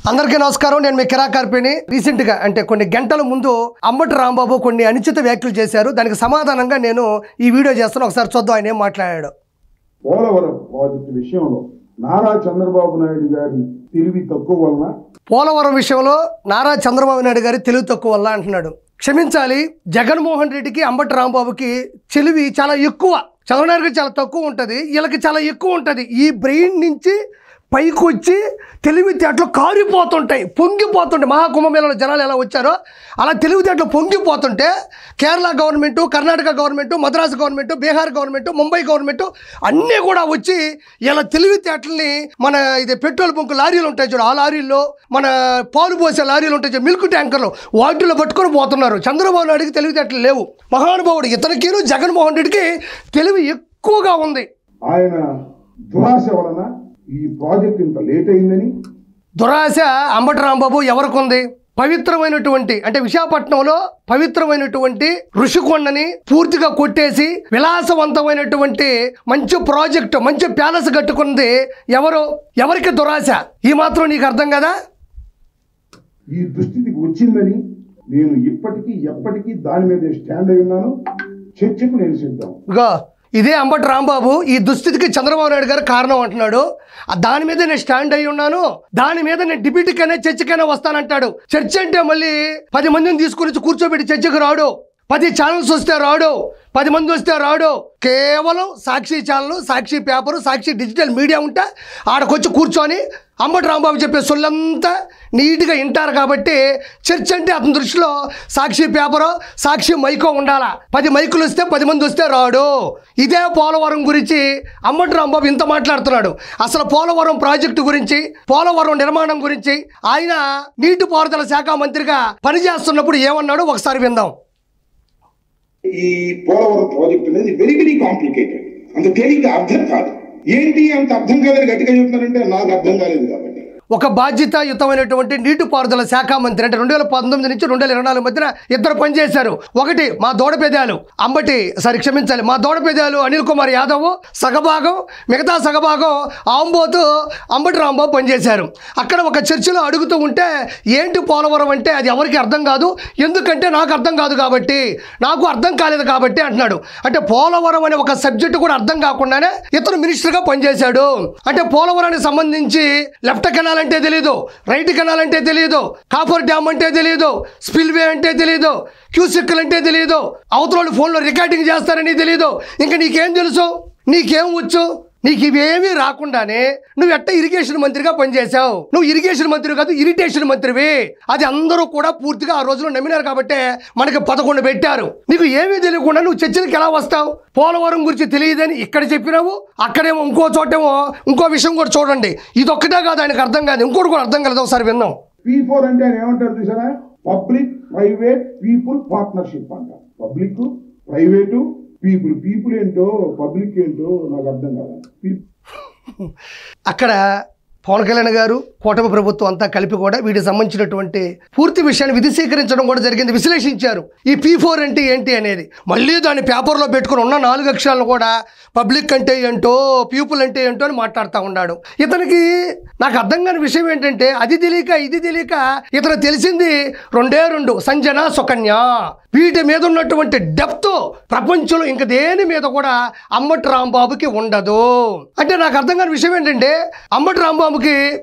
అందరికీ నమస్కారం. నేను మీ కిరాకార్పిని. రీసెంట్ గా అంటే కొన్ని గంటల ముందు అంబటి రాంబాబు కొన్ని అనుచిత వ్యాఖ్యలు చేశారు. దానికి సమాధానంగా నేను ఈ వీడియో చేస్తాను. ఒకసారి చూద్దాం ఆయన ఏం మాట్లాడాడు. పోలవరం ప్రాజెక్టు విషయంలో నారా చంద్రబాబు నాయుడు గారి తెలివి తక్కువ వలన పోలవరం విషయంలో నారా చంద్రబాబు నాయుడు గారి తెలివి తక్కువ వల్ల అంటున్నాడు. క్షమించాలి, జగన్మోహన్ రెడ్డికి అంబటి రాంబాబుకి తెలివి చాలా ఎక్కువ. చంద్రబాబు నాయుడు చాలా తక్కువ ఉంటుంది, వీళ్ళకి చాలా ఎక్కువ ఉంటుంది. ఈ బ్రెయిన్ నుంచి పైకి వచ్చి తెలివితేటలు కారిపోతుంటాయి, పొంగిపోతుంటాయి. మహాకుంభమేళలో జనాలు ఎలా వచ్చారో అలా తెలివితేటలు పొంగిపోతుంటే Kerala government, Karnataka government, Madras government, Bihar government, Mumbai government అన్నీ కూడా వచ్చి ఇలా తెలివితేటల్ని మన ఇది పెట్రోల్ బంకు లారీలు ఉంటాయి చూడు, ఆ లారీల్లో మన పాలు పోసే లారీలు ఉంటాయి చూడు, మిల్క్ ట్యాంకర్లు, వాటిల్లో పట్టుకొని పోతున్నారు. చంద్రబాబు నాయుడికి తెలివితేటలు లేవు. మహానుభావుడు ఇతనికిను జగన్మోహన్ రెడ్డికి తెలివి ఎక్కువగా ఉంది. ఆయన దురాశ వలన ఈ ప్రాజెక్ట్ ఇంత లేట్ అయిందని. దురాశ అంబటి రాంబాబు ఎవరికి ఉంది? పవిత్రమైనటువంటి అంటే విశాఖపట్నంలో పవిత్రమైనటువంటి ఋషికొండని పూర్తిగా కొట్టేసి విలాసవంతమైనటువంటి మంచి ప్రాజెక్టు, మంచి ప్యాలెస్ కట్టుకుంది ఎవరికి దురాశ? ఈ మాత్రం నీకు అర్థం కదా? ఈ దుస్థితికి వచ్చిందని నేను ఇప్పటికీ ఎప్పటికీ దాని మీద స్టాండ్ అయి ఉన్నాను. చర్చకు నేను సిద్ధం. ఇదే అంబటి రాంబాబు ఈ దుస్థితికి చంద్రబాబు నాయుడు గారు కారణం అంటున్నాడు. దాని మీద నేను స్టాండ్ అయి ఉన్నాను, దాని మీద నేను డిబేట్కైనా చర్చకైనా వస్తానంటాడు. చర్చ అంటే మళ్ళీ 10 మందిని తీసుకుని కూర్చోబెట్టి చర్చకు రాడు, 10 ఛానల్స్ వస్తే రాడు, 10 మంది వస్తే రాడు. కేవలం సాక్షి ఛానల్, సాక్షి పేపరు, సాక్షి డిజిటల్ మీడియా ఉంటే ఆడకొచ్చి కూర్చొని అంబటి రాంబాబు చెప్పే సొల్లంతా నీట్గా వింటారు. కాబట్టి చర్చ అంటే అతని దృష్టిలో సాక్షి పేపరు, సాక్షి మైకో ఉండాలా. 10 మైకులు వస్తే 10 మంది వస్తే రాడు. ఇదే పోలవరం గురించి అంబటి రాంబాబు ఇంత మాట్లాడుతున్నాడు. అసలు పోలవరం ప్రాజెక్టు గురించి, పోలవరం నిర్మాణం గురించి ఆయన నీటిపారుదల శాఖ మంత్రిగా పనిచేస్తున్నప్పుడు ఏమన్నాడు ఒకసారి విందాం. ఈ పోలవరం ప్రాజెక్ట్ అనేది వెరీ వెరీ కాంప్లికేటెడ్, అంత తేలిగ్గా అర్థం కాదు. ఏంటి అంత అర్థం కాలేదు గట్టిగా చెప్తున్నారంటే నాకు అర్థం కాలేదు కాబట్టి. ఒక బాధ్యతాయుతమైనటువంటి నీటిపారుదల శాఖ మంత్రి అంటే 2019 నుంచి 2024 మధ్యన ఇద్దరు పనిచేశారు. ఒకటి మా దోడపెదాలు క్షమించాలి, మా దోడపెదాలు అనిల్ కుమార్ యాదవ్ సగభాగం, మిగతా సగభాగం ఆంబోతు అంబటి రాంబాబు పనిచేశారు. అక్కడ ఒక చర్చలో అడుగుతూ ఉంటే ఏంటి పోలవరం అంటే అది ఎవరికి అర్థం కాదు, ఎందుకంటే నాకు అర్థం కాదు కాబట్టి, నాకు అర్థం కాలేదు కాబట్టి అంటున్నాడు. అంటే పోలవరం అనే ఒక సబ్జెక్టు కూడా అర్థం కాకుండానే ఇతను మినిస్టర్గా పనిచేశాడు. అంటే పోలవరానికి సంబంధించి లెఫ్ట్ కెనాల్ అంటే తెలియదు, రైట్ కెనాల్ అంటే తెలియదు, కాపర్ డ్యామ్ అంటే తెలియదు, స్పిల్వే అంటే తెలియదు, క్యూసెక్కులు అంటే తెలియదు, అవతల ఫోన్లో రికార్డింగ్ చేస్తారని తెలియదు. ఇంకా నీకేం తెలుసు? నీకేం వచ్చు? నీకు ఇవేమీ రాకుండానే నువ్వు ఎట్ట ఇరిగేషన్ మంత్రిగా పనిచేశావు. నువ్వు ఇరిగేషన్ మంత్రి కాదు, ఇరిటేషన్ మంత్రివి. అది అందరూ కూడా పూర్తిగా ఆ రోజులో నమ్మినారు కాబట్టి మనకి 11 పెట్టారు. నీకు ఏమీ తెలియకుండా నువ్వు చర్చలకు ఎలా వస్తావు? పోలవరం గురించి తెలియదని ఇక్కడ చెప్పినావు, అక్కడేమో ఇంకో చోటేమో ఇంకో విషయం కూడా చూడండి. ఇది ఒక్కటే కాదు ఆయనకు అర్థం కాదు, ఇంకోటి కూడా అర్థం కాలేదు. ఒకసారి విన్నాం. P4 అంటే ఆయన ఏమంటారు చూసారా? పబ్లిక్ ప్రైవేట్ పీపుల్ పార్ట్నర్షిప్ అంట. పబ్లిక్, ప్రైవేటు, పీపుల్ ఏంటో పబ్లిక్ ఏంటో నాకు అర్థం కాదు. అక్కడ పవన్ కళ్యాణ్ గారు, కూటమి ప్రభుత్వం అంతా కలిపి కూడా వీటికి సంబంధించినటువంటి పూర్తి విషయాన్ని విధిశీకరించడం కూడా జరిగింది, విశ్లేషించారు. ఈ P4 అంటే ఏంటి అనేది మళ్ళీ దాన్ని పేపర్లో పెట్టుకుని ఉన్న 4 అక్షరాలను కూడా పబ్లిక్ అంటే ఏంటో, పీపుల్ అంటే ఏంటో అని మాట్లాడుతూ ఉన్నాడు. ఇతనికి నాకు అర్థం కాని విషయం ఏంటంటే అది తెలియక ఇది తెలియక ఇతను తెలిసింది 2 సంజన, సుకన్య. వీటి మీద ఉన్నటువంటి డెప్త్ ప్రపంచంలో ఇంక దేని మీద కూడా అంబటి రాంబాబుకి ఉండదు. అంటే నాకు అర్థం కాని విషయం ఏంటంటే అంబటి రాంబాబుకి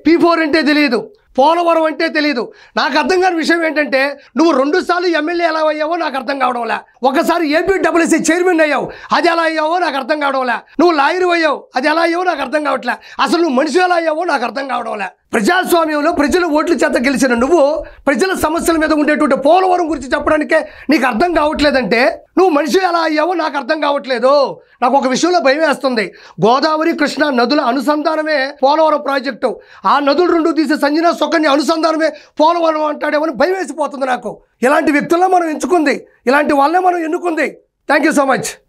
P4 అంటే తెలియదు, పోలవరం అంటే తెలియదు. నాకు అర్థం కాని విషయం ఏంటంటే నువ్వు 2 సార్లు ఎమ్మెల్యే ఎలా అయ్యావో నాకు అర్థం కావడంలే. ఒకసారి APWC చైర్మన్ అయ్యావు, అది ఎలా అయ్యావో నాకు అర్థం కావడంలే. నువ్వు లాయర్ అయ్యావు, అది ఎలా అయ్యావో నాకు అర్థం కావట్లే. అసలు నువ్వు మనిషి ఎలా అయ్యావో నాకు అర్థం కావడంలే. ప్రజాస్వామ్యంలో ప్రజల ఓట్ల చేత గెలిచిన నువ్వు ప్రజల సమస్యల మీద ఉండేటువంటి పోలవరం గురించి చెప్పడానికే నీకు అర్థం కావట్లేదంటే నువ్వు మనిషి ఎలా అయ్యావో నాకు అర్థం కావట్లేదు. నాకు ఒక విషయంలో భయం వేస్తుంది. గోదావరి, కృష్ణా నదుల అనుసంధానమే పోలవరం ప్రాజెక్టు. ఆ నదులు 2 తీసి సంజన, సుకన్య అనుసంధానమే పోలవరం అంటాడేమని భయం వేసిపోతుంది నాకు. ఇలాంటి వ్యక్తుల్లో మనం ఎంచుకుంది, ఇలాంటి వాళ్ళనే మనం ఎన్నుకుంది. Thank you so much.